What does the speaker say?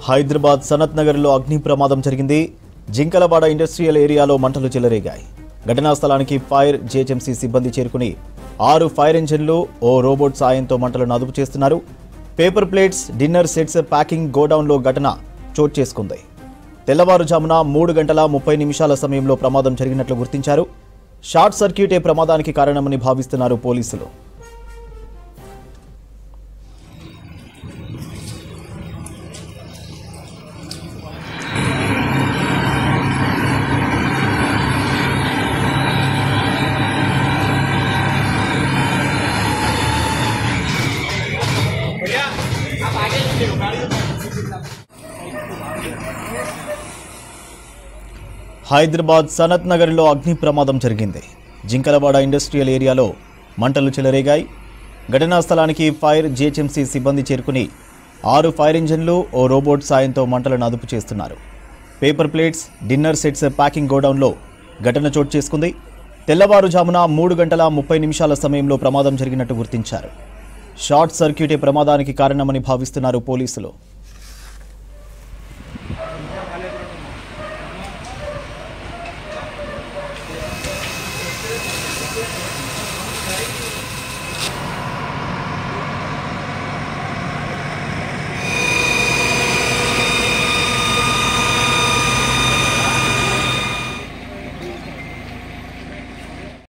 హైదరాబాద్ సనత్ నగర్లో అగ్ని ప్రమాదం జరిగింది. జింకలవాడ ఇండస్ట్రియల్ ఏరియాలో మంటలు చెలరేగాయి. ఘటనా స్థలానికి ఫైర్ జీహెచ్ఎంసీ సిబ్బంది చేరుకుని 6 ఫైర్ ఇంజిన్లు ఓ రోబోట్ సాయంతో మంటలను అదుపు చేస్తున్నారు. Paper plates, dinner sets packing గోడౌన్లో ఘటన చోటు చేసుకుంది. తెల్లవారుజామున 3 గంటల 30 నిమిషాల సమయంలో ప్రమాదం జరిగినట్లు గుర్తించారు. షార్ట్ సర్క్యూటే ప్రమాదానికి కారణమని భావిస్తున్నారు పోలీసులు. హైదరాబాద్ సనత్ నగర్లో అగ్ని ప్రమాదం జరిగింది. జింకలవాడ ఇండస్ట్రియల్ ఏరియాలో మంటలు చెలరేగాయి. ఘటనా స్థలానికి ఫైర్ జీహెచ్ఎంసీ సిబ్బంది చేరుకుని 6 ఫైర్ ఇంజిన్లు ఓ రోబోట్ సాయంతో మంటలను అదుపు చేస్తున్నారు. Paper plates, dinner sets packing గోడౌన్లో ఘటన చోటు చేసుకుంది. తెల్లవారుజామున 3 గంటల 30 నిమిషాల సమయంలో ప్రమాదం జరిగినట్టు గుర్తించారు. షార్ట్ సర్క్యూటే ప్రమాదానికి కారణమని భావిస్తున్నారు పోలీసులు.